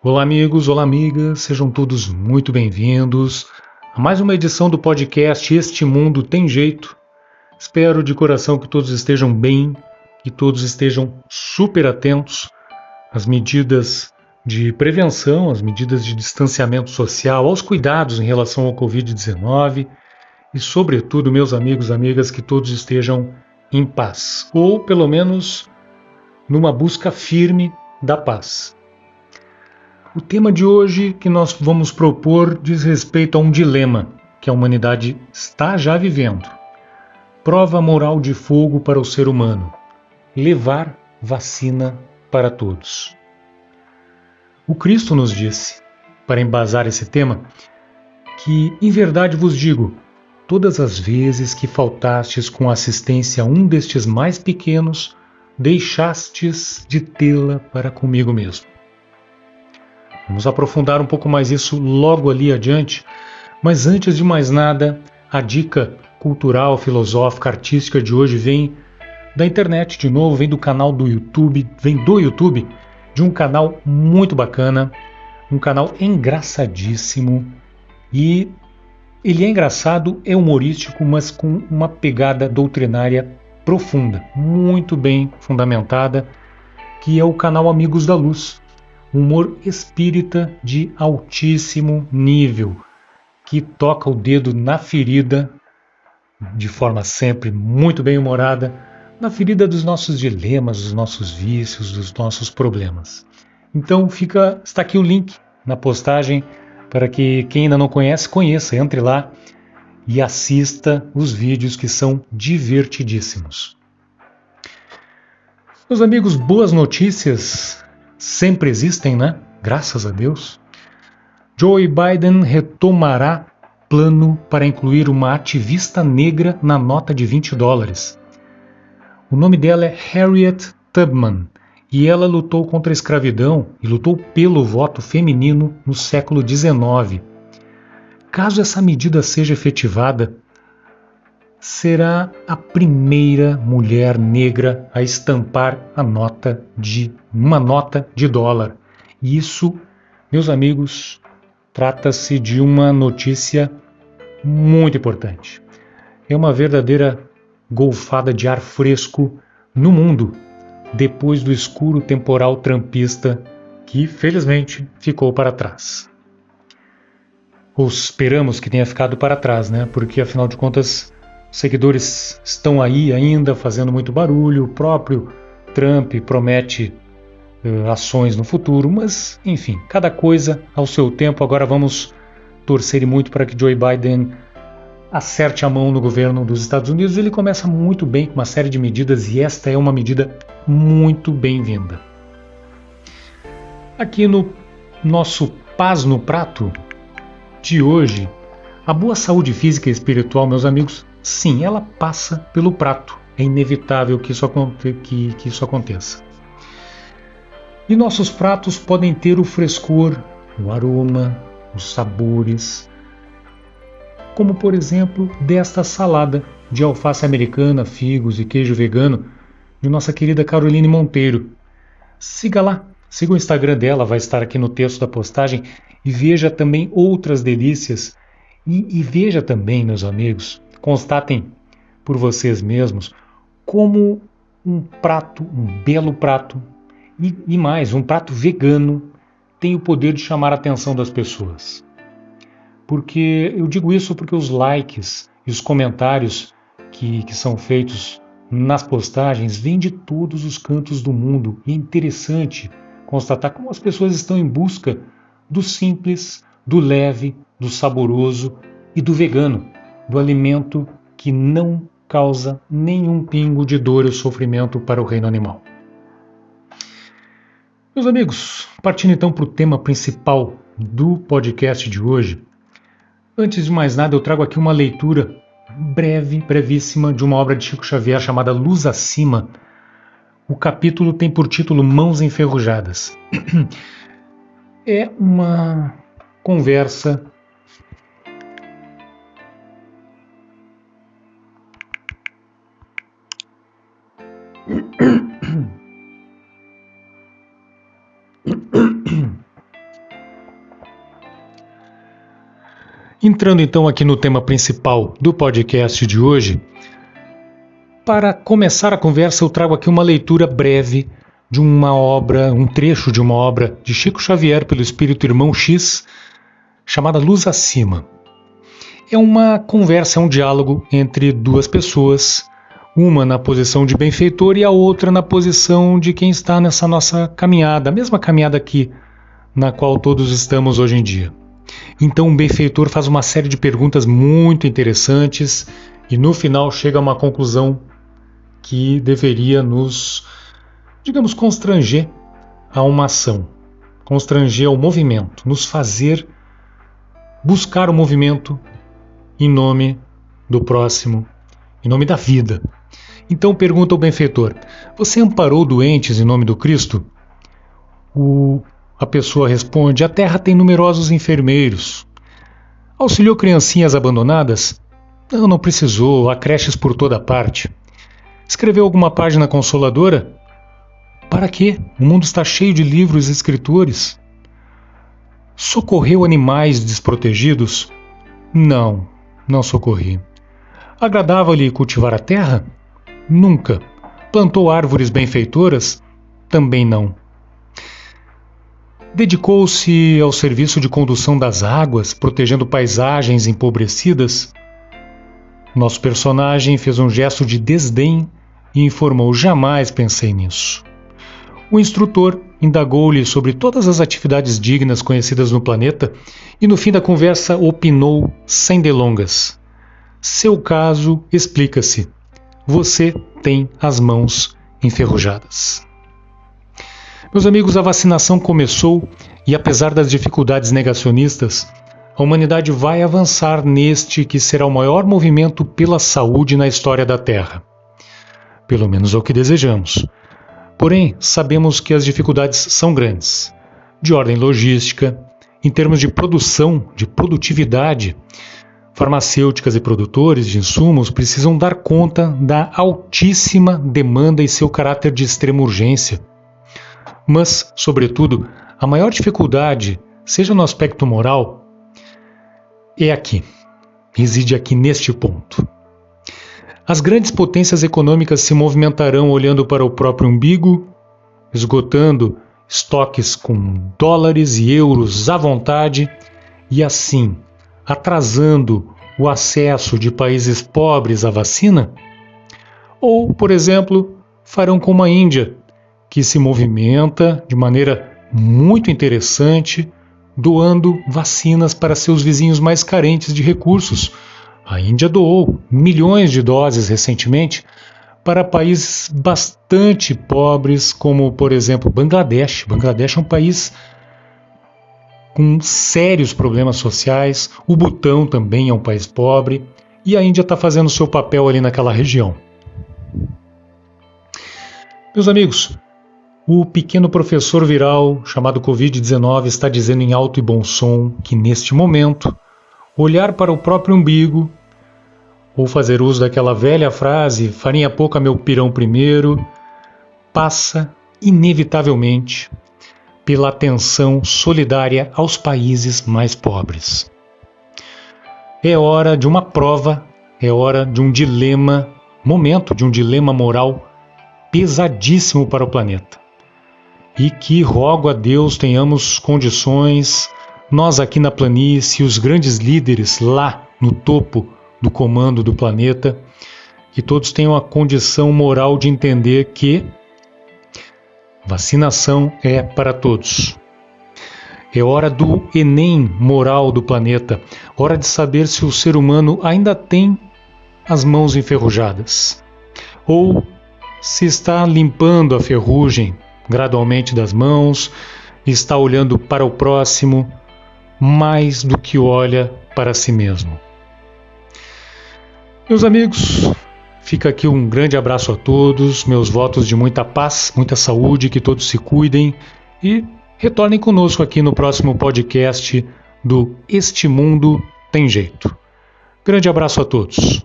Olá, amigos, olá, amigas, sejam todos muito bem-vindos a mais uma edição do podcast Este Mundo Tem Jeito. Espero de coração que todos estejam bem, que todos estejam super atentos às medidas de prevenção, às medidas de distanciamento social, aos cuidados em relação ao Covid-19 e, sobretudo, meus amigos, amigas, que todos estejam em paz, ou pelo menos numa busca firme da paz. O tema de hoje que nós vamos propor diz respeito a um dilema que a humanidade está já vivendo. Prova moral de fogo para o ser humano: levar vacina para todos. O Cristo nos disse, para embasar esse tema, que em verdade vos digo, todas as vezes que faltastes com assistência a um destes mais pequenos, deixastes de tê-la para comigo mesmo. Vamos aprofundar um pouco mais isso logo ali adiante, mas antes de mais nada, a dica cultural, filosófica, artística de hoje vem da internet de novo, vem do canal do YouTube, de um canal muito bacana, um canal engraçadíssimo, e ele é engraçado, é humorístico, mas com uma pegada doutrinária profunda, muito bem fundamentada, que é o canal Amigos da Luz. Humor espírita de altíssimo nível, que toca o dedo na ferida, de forma sempre muito bem humorada, na ferida dos nossos dilemas, dos nossos vícios, dos nossos problemas. Então está aqui o link na postagem para que quem ainda não conhece, conheça, entre lá e assista os vídeos que são divertidíssimos. Meus amigos, boas notícias sempre existem, né? Graças a Deus. Joe Biden retomará plano para incluir uma ativista negra na nota de $20. O nome dela é Harriet Tubman e ela lutou contra a escravidão e lutou pelo voto feminino no século XIX. Caso essa medida seja efetivada, será a primeira mulher negra a estampar uma nota de dólar. E isso, meus amigos, trata-se de uma notícia muito importante. É uma verdadeira golfada de ar fresco no mundo, depois do escuro temporal trampista que, felizmente, ficou para trás. Ou esperamos que tenha ficado para trás, né? Porque, afinal de contas, os seguidores estão aí ainda fazendo muito barulho, o próprio Trump promete ações no futuro, mas, enfim, cada coisa ao seu tempo. Agora vamos torcer muito para que Joe Biden acerte a mão no governo dos Estados Unidos. Ele começa muito bem com uma série de medidas e esta é uma medida muito bem-vinda. Aqui no nosso Paz no Prato de hoje, a boa saúde física e espiritual, meus amigos, sim, ela passa pelo prato. É inevitável que isso aconteça. E nossos pratos podem ter o frescor, o aroma, os sabores, como por exemplo desta salada de alface americana, figos e queijo vegano de nossa querida Caroline Monteiro. Siga lá, siga o Instagram dela, vai estar aqui no texto da postagem, e veja também outras delícias. E veja também, meus amigos, constatem por vocês mesmos como um belo prato, e mais, um prato vegano tem o poder de chamar a atenção das pessoas. Porque eu digo isso porque os likes e os comentários que são feitos nas postagens vêm de todos os cantos do mundo, e é interessante constatar como as pessoas estão em busca do simples, do leve, do saboroso e do vegano, do alimento que não causa nenhum pingo de dor ou sofrimento para o reino animal. Meus amigos, partindo então para o tema principal do podcast de hoje, antes de mais nada eu trago aqui uma leitura brevíssima de uma obra de Chico Xavier chamada Luz Acima. O capítulo tem por título Mãos Enferrujadas. É uma conversa Entrando então aqui no tema principal do podcast de hoje, para começar a conversa eu trago aqui uma leitura breve de uma obra, um trecho de uma obra de Chico Xavier pelo Espírito Irmão X, chamada Luz Acima. É uma conversa, é um diálogo entre duas pessoas, uma na posição de benfeitor e a outra na posição de quem está nessa nossa caminhada, a mesma caminhada aqui na qual todos estamos hoje em dia. Então o benfeitor faz uma série de perguntas muito interessantes e no final chega a uma conclusão que deveria nos, digamos, constranger a uma ação, constranger ao movimento, nos fazer buscar o movimento em nome do próximo, em nome da vida. Então pergunta o benfeitor: você amparou doentes em nome do Cristo? A pessoa responde: a terra tem numerosos enfermeiros. Auxiliou criancinhas abandonadas? Não precisou, há creches por toda parte. Escreveu alguma página consoladora? Para quê? O mundo está cheio de livros e escritores. Socorreu animais desprotegidos? Não socorri. Agradava-lhe cultivar a terra? Nunca. Plantou árvores benfeitoras? Também não. Dedicou-se ao serviço de condução das águas, protegendo paisagens empobrecidas? Nosso personagem fez um gesto de desdém e informou: jamais pensei nisso. O instrutor indagou-lhe sobre todas as atividades dignas conhecidas no planeta e no fim da conversa opinou sem delongas: seu caso explica-se. Você tem as mãos enferrujadas. Meus amigos, a vacinação começou e, apesar das dificuldades negacionistas, a humanidade vai avançar neste que será o maior movimento pela saúde na história da Terra. Pelo menos é o que desejamos. Porém, sabemos que as dificuldades são grandes, de ordem logística, em termos de produção, de produtividade. Farmacêuticas e produtores de insumos precisam dar conta da altíssima demanda e seu caráter de extrema urgência. Mas, sobretudo, a maior dificuldade, seja no aspecto moral, reside aqui neste ponto. As grandes potências econômicas se movimentarão olhando para o próprio umbigo, esgotando estoques com dólares e euros à vontade e assim atrasando o acesso de países pobres à vacina? Ou, por exemplo, farão como a Índia, que se movimenta de maneira muito interessante, doando vacinas para seus vizinhos mais carentes de recursos. A Índia doou milhões de doses recentemente para países bastante pobres, como, por exemplo, Bangladesh. Bangladesh é um país com sérios problemas sociais. O Butão também é um país pobre. E a Índia está fazendo seu papel ali naquela região. Meus amigos, o pequeno professor viral chamado Covid-19 está dizendo em alto e bom som que, neste momento, olhar para o próprio umbigo, ou fazer uso daquela velha frase, farinha pouca meu pirão primeiro, passa, inevitavelmente, pela atenção solidária aos países mais pobres. É hora de uma prova, é hora de um dilema, momento de um dilema moral pesadíssimo para o planeta. E que rogo a Deus tenhamos condições, nós aqui na planície, os grandes líderes lá no topo do comando do planeta, que todos tenham a condição moral de entender que vacinação é para todos. É hora do Enem moral do planeta, hora de saber se o ser humano ainda tem as mãos enferrujadas, ou se está limpando a ferrugem gradualmente das mãos, está olhando para o próximo mais do que olha para si mesmo. Meus amigos, fica aqui um grande abraço a todos, meus votos de muita paz, muita saúde, que todos se cuidem e retornem conosco aqui no próximo podcast do Este Mundo Tem Jeito. Grande abraço a todos.